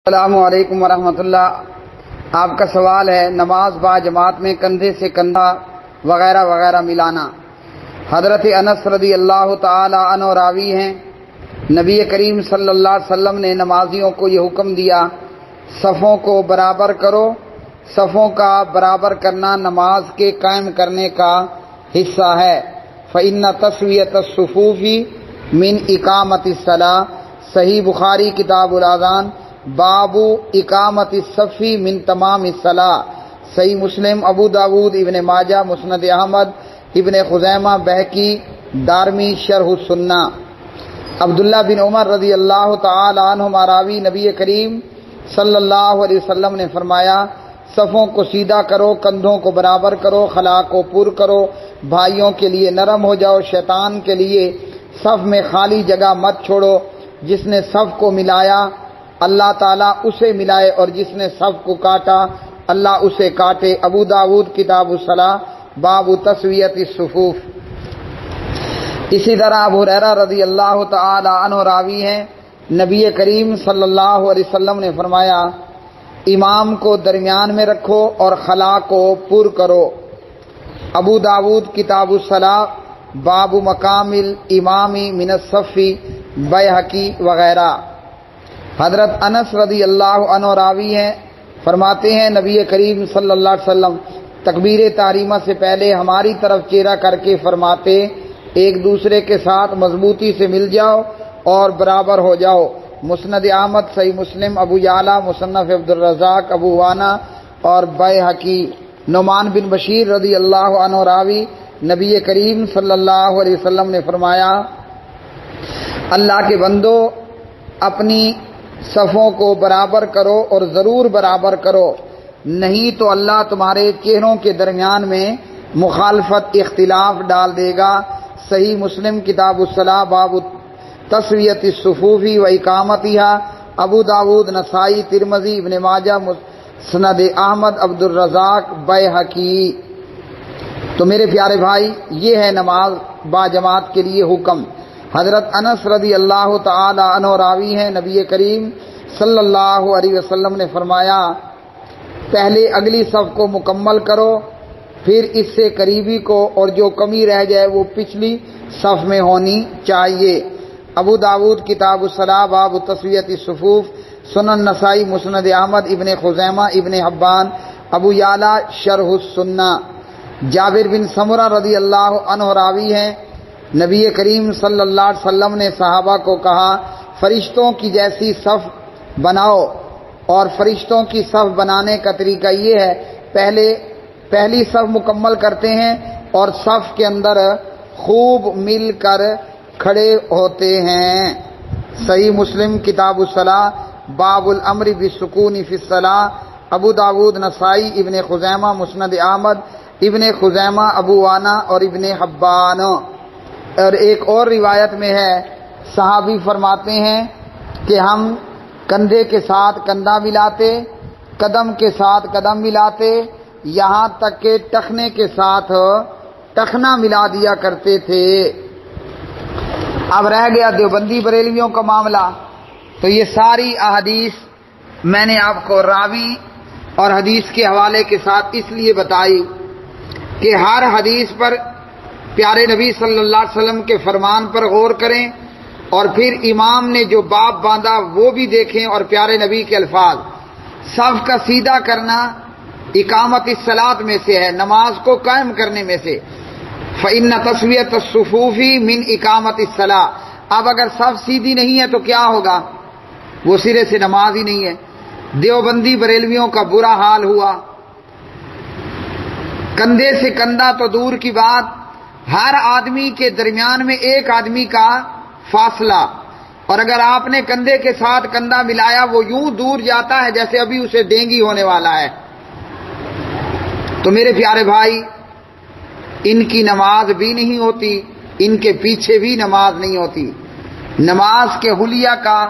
السلام علیکم ورحمۃ اللہ۔ آپ کا سوال ہے نماز با جماعت میں کندھے سے کندھا وغیرہ وغیرہ ملانا۔ حضرت انس رضی اللہ تعالی عنہ راوی ہیں، نبی کریم صلی اللہ علیہ وسلم نے نمازیوں کو یہ حکم دیا، صفوں کو برابر کرو۔ صفوں کا برابر کرنا نماز کے قائم کرنے کا حصہ ہے۔ فإن تسویۃ الصفوف من اقامت الصلاۃ، صحیح بخاری کتاب الاذان، باب اقامت الصف من تمام الصلاۃ، صحیح مسلم، ابو داود، ابن ماجہ، مسند احمد، ابن خزیمہ، بہقی، دارمی، شرح السنہ۔ عبداللہ بن عمر رضی اللہ تعالی عنہما راوی، نبی کریم صلی اللہ علیہ وسلم نے فرمایا، صفوں کو سیدھا کرو، کندھوں کو برابر کرو، خلا کو پر کرو، بھائیوں کے لیے نرم ہو جاؤ، شیطان کے لیے صف میں خالی جگہ مت چھوڑو۔ جس نے صف کو ملایا اللہ تعالیٰ اسے ملائے، اور جس نے صف کو کاٹا اللہ اسے کاٹے۔ ابو داود کتاب الصلاۃ، باب تسویۃ الصفوف۔ اسی طرح ابو ہریرہ رضی اللہ تعالی عنہ راوی ہیں، نبی کریم صلی اللہ علیہ وسلم نے فرمایا، امام کو درمیان میں رکھو اور خلا کو پر کرو۔ ابو داود کتاب الصلاۃ، باب مقام الامام من الصف، بہقی وغیرہ۔ حضرت انس رضی اللہ عنہ راوی ہیں، فرماتے ہیں نبی کریم صلی اللہ علیہ وسلم تکبیر تحریمہ سے پہلے ہماری طرف چہرہ کر کے فرماتے، ایک دوسرے کے ساتھ مضبوطی سے مل جاؤ اور برابر ہو جاؤ۔ مسند احمد، صحیح مسلم، ابو یعلا، مصنف عبدالرزاق، ابو وانا اور بہقی۔ نعمان بن بشیر رضی اللہ عنہ راوی، نبی کریم صلی اللہ علیہ وسلم نے فرمایا، اللہ کے بندو اپنی صفوں کو برابر کرو اور ضرور برابر کرو، نہیں تو اللہ تمہارے چہروں کے درمیان میں مخالفت، اختلاف ڈال دے گا۔ صحیح مسلم کتاب الصلاۃ، باب تسویۃ الصفوف و اقامتھا، ابو داود، نسائی، ترمذی، ابن ماجہ، مسند احمد، عبدالرزاق، بہقی۔ تو میرے پیارے بھائی، یہ ہے نماز با جماعت کے لیے حکم۔ حضرت انس رضی اللہ تعالی عنہ راوی ہیں، نبی کریم صلی اللہ علیہ وسلم نے فرمایا، پہلے اگلی صف کو مکمل کرو، پھر اس سے قریبی کو، اور جو کمی رہ جائے وہ پچھلی صف میں ہونی چاہیے۔ ابو داود کتاب الصلاۃ، باب تسویۃ الصفوف، سنن نسائی، مسند احمد، ابن خزیمہ، ابن حبان، ابو یعلا، شرح السنہ۔ جابر بن سمرہ رضی اللہ عنہ راوی ہیں، نبی کریم صلی اللہ علیہ وسلم نے صحابہ کو کہا، فرشتوں کی جیسی صف بناؤ، اور فرشتوں کی صف بنانے کا طریقہ یہ ہے، پہلی صف مکمل کرتے ہیں اور صف کے اندر خوب مل کر کھڑے ہوتے ہیں۔ صحیح مسلم کتاب الصلاۃ، باب الامر بالسکون فی الصلاۃ، ابو داود، نسائی، ابن خزیمہ، مسند احمد، ابن خزیمہ، ابو وانا اور ابن حبان۔ اور ایک اور روایت میں ہے، صحابی فرماتے ہیں کہ ہم کندھے کے ساتھ کندھا ملاتے، قدم کے ساتھ قدم ملاتے، یہاں تک کہ ٹخنے کے ساتھ ٹخنا ملا دیا کرتے تھے۔ اب رہ گیا دیوبندی بریلویوں کا معاملہ، تو یہ ساری احادیث میں نے آپ کو راوی اور حدیث کے حوالے کے ساتھ اس لیے بتائی کہ ہر حدیث پر پیارے نبی صلی اللہ علیہ وسلم کے فرمان پر غور کریں، اور پھر امام نے جو باب باندھا وہ بھی دیکھیں، اور پیارے نبی کے الفاظ۔ صف کا سیدھا کرنا اقامت الصلاۃ میں سے ہے، نماز کو قائم کرنے میں سے۔ فإن تسویۃ الصفوف من اقامت الصلاۃ۔ اب اگر صف سیدھی نہیں ہے تو کیا ہوگا؟ وہ سرے سے نماز ہی نہیں ہے۔ دیوبندی بریلویوں کا برا حال ہوا، کندھے سے کندھا تو دور کی بات، ہر آدمی کے درمیان میں ایک آدمی کا فاصلہ، اور اگر آپ نے کندھے کے ساتھ کندھا ملایا وہ یوں دور جاتا ہے جیسے ابھی اسے ڈینگی ہونے والا ہے۔ تو میرے پیارے بھائی، ان کی نماز بھی نہیں ہوتی، ان کے پیچھے بھی نماز نہیں ہوتی۔ نماز کے حلیہ کا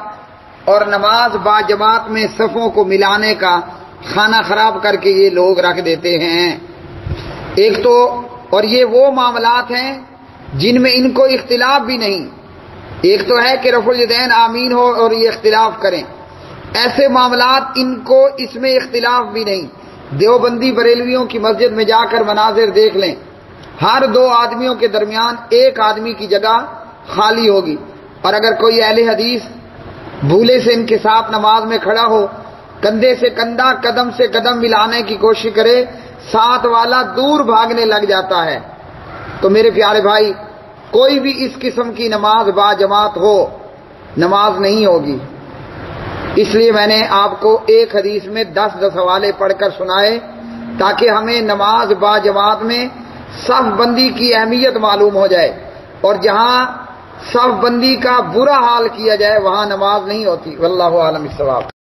اور نماز با جماعت میں صفوں کو ملانے کا کھانا خراب کر کے یہ لوگ رکھ دیتے ہیں۔ ایک تو، اور یہ وہ معاملات ہیں جن میں ان کو اختلاف بھی نہیں۔ ایک تو ہے کہ رفع الیدین آمین ہو اور یہ اختلاف کریں، ایسے معاملات ان کو اس میں اختلاف بھی نہیں. دیوبندی بریلویوں کی مسجد میں جا کر مناظر دیکھ لیں، ہر 2 آدمیوں کے درمیان 1 آدمی کی جگہ خالی ہوگی، اور اگر کوئی اہل حدیث بھولے سے ان کے ساتھ نماز میں کھڑا ہو، کندھے سے کندھا قدم سے قدم ملانے کی کوشش کرے، ساتھ والا دور بھاگنے لگ جاتا ہے. تو میرے پیارے بھائی، کوئی بھی اس قسم کی نماز با جماعت ہو، نماز نہیں ہوگی. اس لیے میں نے آپ کو ایک حدیث میں 10 حوالے پڑھ کر سنائے تاکہ ہمیں نماز با جماعت میں صف بندی کی اہمیت معلوم ہو جائے، اور جہاں صف بندی کا برا حال کیا جائے وہاں نماز نہیں ہوتی. واللہ اعلم الصواب.